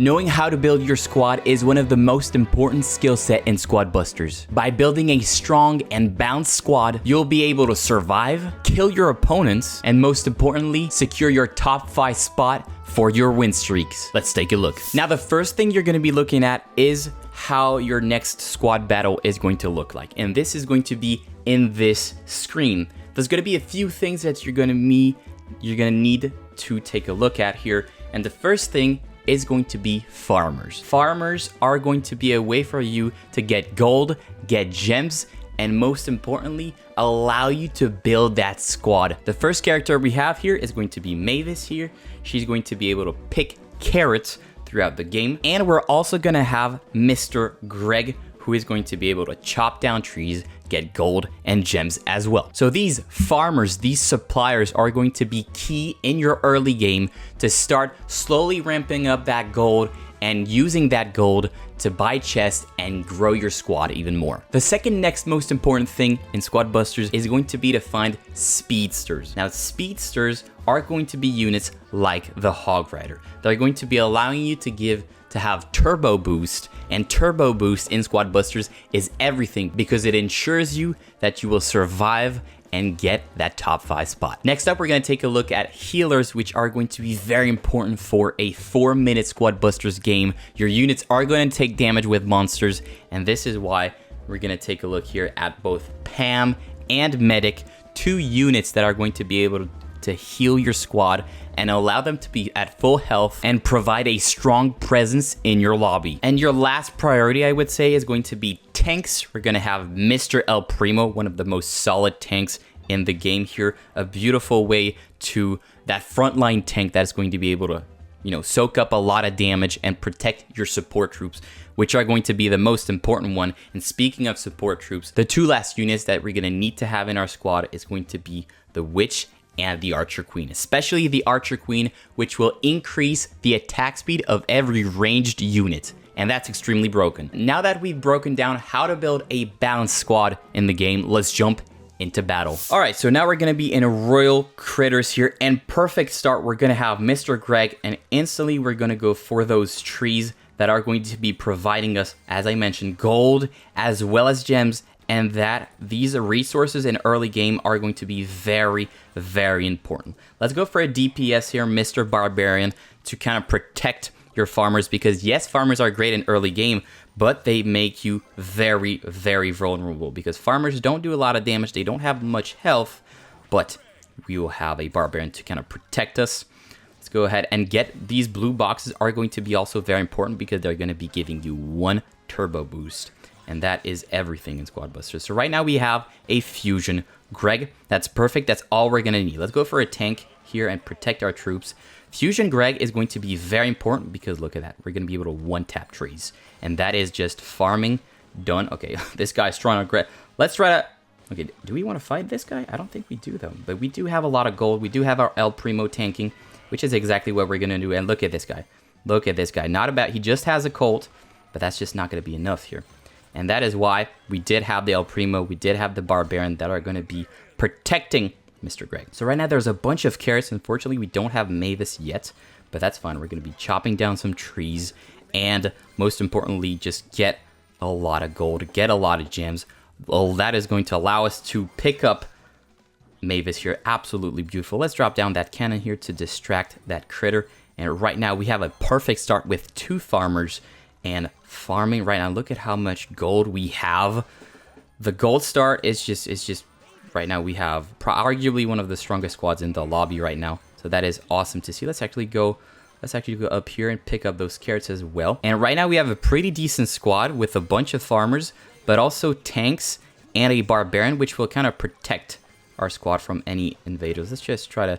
Knowing how to build your squad is one of the most important skill set in Squad Busters. By building a strong and balanced squad, you'll be able to survive, kill your opponents, and most importantly, secure your top 5 spot for your win streaks. Let's take a look. Now, the first thing you're going to be looking at is how your next squad battle is going to look like. And this is going to be in this screen. There's going to be a few things that you're going to need to take a look at here. And the first thing is going to be farmers. Farmers are going to be a way for you to get gold, get gems, and most importantly, allow you to build that squad. The first character we have here is going to be Mavis here. She's going to be able to pick carrots throughout the game. And we're also gonna have Mr. Greg, who is going to be able to chop down trees, get gold and gems as well. So these farmers, these suppliers are going to be key in your early game to start slowly ramping up that gold and using that gold to buy chests and grow your squad even more. The second next most important thing in Squad Busters is going to be to find speedsters. Now, speedsters are going to be units like the Hog Rider. They're going to be allowing you to have turbo boost, and turbo boost in Squad Busters is everything because it ensures you that you will survive and get that top 5 spot. Next up, we're going to take a look at healers, which are going to be very important for a 4-minute Squad Busters game. Your units are going to take damage with monsters, and this is why we're going to take a look here at both Pam and Medic, 2 units that are going to be able to heal your squad and allow them to be at full health and provide a strong presence in your lobby. And your last priority, I would say, is going to be tanks. We're going to have Mr. El Primo, one of the most solid tanks in the game here. A beautiful way to that frontline tank that's going to be able to, soak up a lot of damage and protect your support troops, which are going to be the most important one. And speaking of support troops, the 2 last units that we're going to need to have in our squad is going to be the Witch and the Archer Queen, especially the Archer Queen, which will increase the attack speed of every ranged unit. And that's extremely broken. Now that we've broken down how to build a balanced squad in the game, let's jump into battle. All right, so now we're gonna be in Royal Critters here, and perfect start, we're gonna have Mr. Greg, and instantly we're gonna go for those trees that are going to be providing us, as I mentioned, gold as well as gems, and that these resources in early game are going to be very, very important. Let's go for a DPS here, Mr. Barbarian, to kind of protect your farmers, because yes, farmers are great in early game, but they make you very, very vulnerable because farmers don't do a lot of damage. They don't have much health, but we will have a Barbarian to kind of protect us. Let's go ahead and get these blue boxes are going to be also very important because they're going to be giving you 1 turbo boost. And that is everything in Squad Busters. So right now we have a Fusion Greg. That's perfect. That's all we're going to need. Let's go for a tank here and protect our troops. Fusion Greg is going to be very important because look at that. We're going to be able to one-tap trees. And that is just farming done. Okay, this guy's strong on Greg. Let's try to... Okay, do we want to fight this guy? I don't think we do, though. But we do have a lot of gold. We do have our El Primo tanking, which is exactly what we're going to do. And look at this guy. Look at this guy. Not about... He just has a Colt, but that's just not going to be enough here. And that is why we did have the El Primo, we did have the Barbarian that are going to be protecting Mr. Greg. So right now there's a bunch of carrots. Unfortunately, we don't have Mavis yet, but that's fine. We're going to be chopping down some trees and most importantly, just get a lot of gold, get a lot of gems. Well, that is going to allow us to pick up Mavis here. Absolutely beautiful. Let's drop down that cannon here to distract that critter. And right now we have a perfect start with 2 farmers and farming right now. Look at how much gold we have. The gold start is just right now we have arguably one of the strongest squads in the lobby right now. So that is awesome to see. Let's actually go up here and pick up those carrots as well. And right now we have a pretty decent squad with a bunch of farmers, but also tanks and a Barbarian, which will kind of protect our squad from any invaders. Let's just try to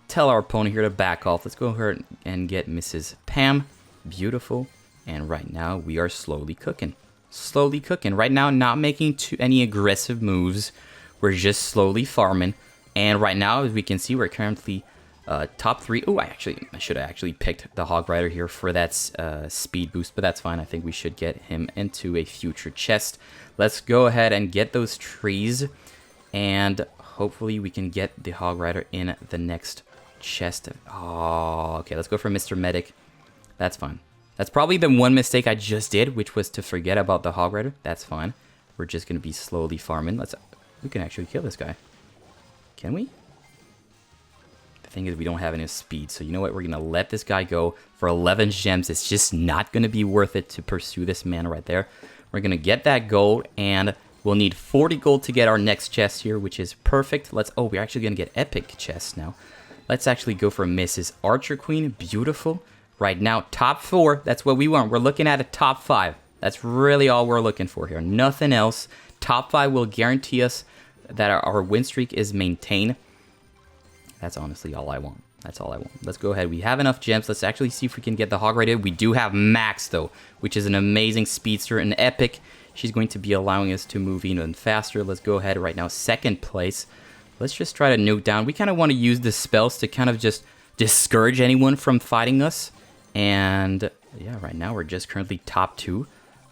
tell our opponent here to back off. Let's go ahead and get Mrs. Pam. Beautiful. And right now, we are slowly cooking. Slowly cooking. Right now, not making any aggressive moves. We're just slowly farming. And right now, as we can see, we're currently top 3. Oh, I should have actually picked the Hog Rider here for that speed boost. But that's fine. I think we should get him into a future chest. Let's go ahead and get those trees. And hopefully, we can get the Hog Rider in the next chest. Oh, okay. Let's go for Mr. Medic. That's fine. That's probably the one mistake I just did, which was to forget about the Hog Rider. That's fine. We're just going to be slowly farming. We can actually kill this guy. Can we? The thing is, we don't have any speed. So you know what? We're going to let this guy go for 11 gems. It's just not going to be worth it to pursue this man right there. We're going to get that gold, and we'll need 40 gold to get our next chest here, which is perfect. Oh, we're actually going to get epic chests now. Let's actually go for Mrs. Archer Queen. Beautiful. Right now, top 4. That's what we want. We're looking at a top 5. That's really all we're looking for here. Nothing else. Top 5 will guarantee us that our win streak is maintained. That's honestly all I want. That's all I want. Let's go ahead. We have enough gems. Let's actually see if we can get the Hog Rider. We do have Max, though, which is an amazing speedster, an epic. She's going to be allowing us to move even faster. Let's go ahead right now. Second place. Let's just try to nuke down. We kind of want to use the spells to kind of just discourage anyone from fighting us. And yeah, right now we're just currently top 2.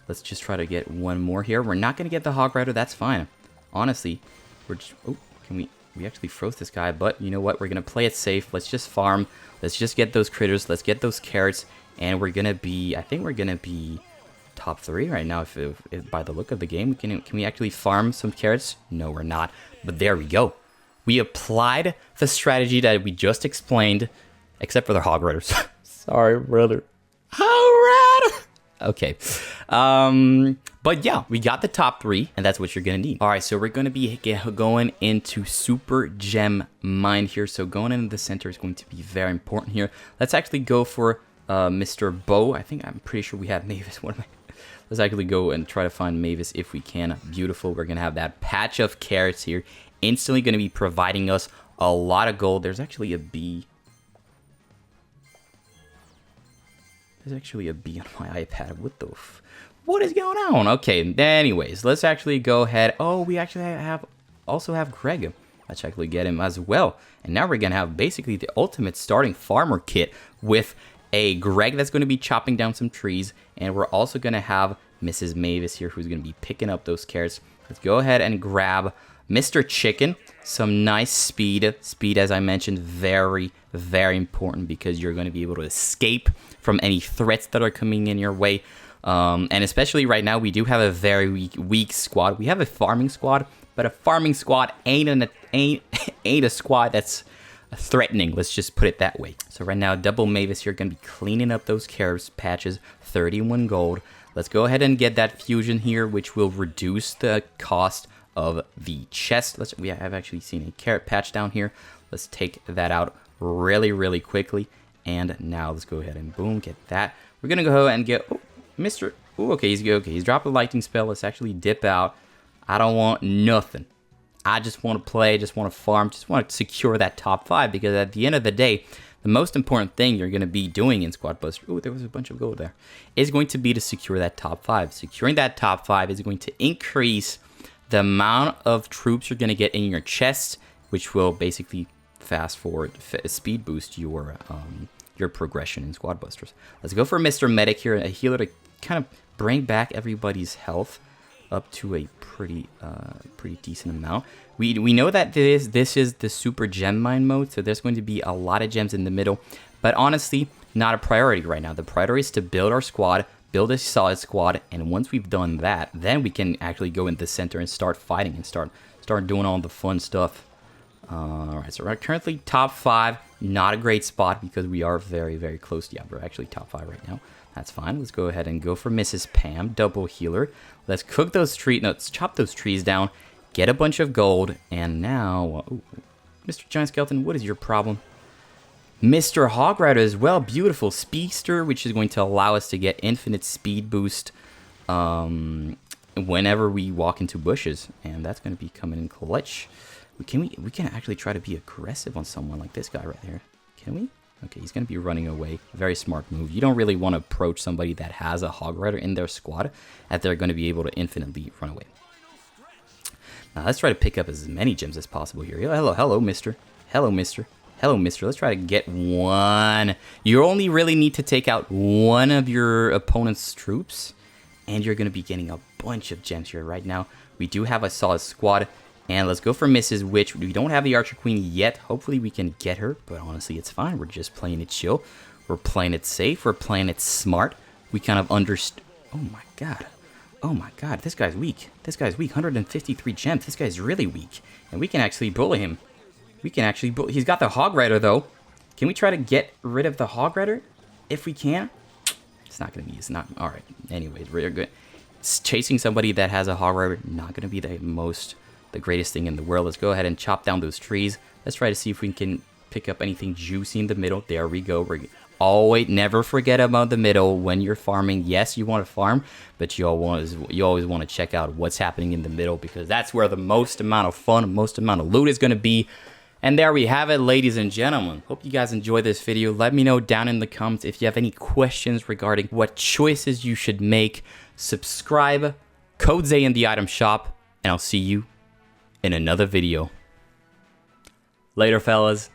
Let's just try to get one more here. We're not going to get the Hog Rider. That's fine. Honestly, we're just... Oh, can we... We actually froze this guy, but you know what? We're going to play it safe. Let's just farm. Let's just get those critters. Let's get those carrots. And we're going to be... I think we're going to be top 3 right now. If by the look of the game, can we actually farm some carrots? No, we're not. But there we go. We applied the strategy that we just explained, except for the Hog Riders. Sorry, brother. Hog Rider! Okay. But yeah, we got the top 3, and that's what you're going to need. All right, so we're going to be going into Super Gem Mine here. So going into the center is going to be very important here. Let's actually go for Mr. Bo. I'm pretty sure we have Mavis. Let's actually go and try to find Mavis if we can. Beautiful. We're going to have that patch of carrots here. Instantly going to be providing us a lot of gold. There's actually a bee. There's actually a bee on my iPad. What is going on? Okay, anyways, let's actually go ahead. Oh, we actually also have Greg. Let's actually get him as well. And now we're going to have basically the ultimate starting farmer kit with a Greg that's going to be chopping down some trees. And we're also going to have Mrs. Mavis here who's going to be picking up those carrots. Let's go ahead and grab Mr. Chicken. Some nice speed. Speed, as I mentioned, very, very important because you're going to be able to escape from any threats that are coming in your way. And especially right now, we do have a very weak squad. We have a farming squad, but a farming squad ain't a squad that's threatening. Let's just put it that way. So right now, Double Mavis here going to be cleaning up those carrots patches. 31 gold. Let's go ahead and get that fusion here, which will reduce the cost of the chest. We have actually seen a carrot patch down here. Let's take that out really, really quickly. And now let's go ahead and boom, get that. We're gonna go ahead and get Mr. Ooh, okay, he's dropped a lightning spell. Let's actually dip out. I don't want nothing. I just want to play, just want to farm, just want to secure that top 5 because at the end of the day, the most important thing you're going to be doing in Squad Buster, ooh, there was a bunch of gold there, is going to be to secure that top 5. Securing that top 5 is going to increase the amount of troops you're going to get in your chest, which will basically fast forward, speed boost your progression in Squad Busters. Let's go for Mr. Medic here, a healer to kind of bring back everybody's health up to a pretty decent amount. We know that this is the super gem mine mode, so there's going to be a lot of gems in the middle, but honestly, not a priority right now. The priority is to build our squad, build a solid squad, and once we've done that, then we can actually go in the center and start fighting and start doing all the fun stuff. Alright, so we're currently top 5. Not a great spot because we are very, very close. Yeah, we're actually top 5 right now. That's fine. Let's go ahead and go for Mrs. Pam, double healer. Let's cook those trees. No, let's chop those trees down, get a bunch of gold, and now, ooh, Mr. Giant Skeleton, what is your problem? Mr. Hog Rider as well, beautiful speedster, which is going to allow us to get infinite speed boost whenever we walk into bushes, and that's going to be coming in clutch. We can actually try to be aggressive on someone like this guy right here. Can we? Okay, he's going to be running away. Very smart move. You don't really want to approach somebody that has a Hog Rider in their squad, that they're going to be able to infinitely run away. Now, let's try to pick up as many gems as possible here. Hello, mister. Hello, mister. Hello, mister. Let's try to get one. You only really need to take out one of your opponent's troops, and you're going to be getting a bunch of gems here right now. We do have a solid squad. And let's go for Mrs. Witch. We don't have the Archer Queen yet. Hopefully we can get her, but honestly it's fine. We're just playing it chill. We're playing it safe. We're playing it smart. we kind of understand. Oh my god. Oh my god, this guy's weak. This guy's weak. 153 gems. This guy's really weak. And we can actually bully him. We can actually bully. He's got the Hog Rider, though. Can we try to get rid of the Hog Rider? If we can? It's not going to be. It's not. Alright. Anyways, we're good. Chasing somebody that has a Hog Rider, not going to be the greatest thing in the world. Let's go ahead and chop down those trees. Let's try to see if we can pick up anything juicy in the middle. There we go. Always never forget about the middle when you're farming. Yes, you want to farm, but you always want to check out what's happening in the middle, because that's where the most amount of fun, most amount of loot is going to be. And there we have it, ladies and gentlemen. Hope you guys enjoyed this video. Let me know down in the comments if you have any questions regarding what choices you should make. Subscribe, code Zay in the item shop, and I'll see you in another video. Later, fellas.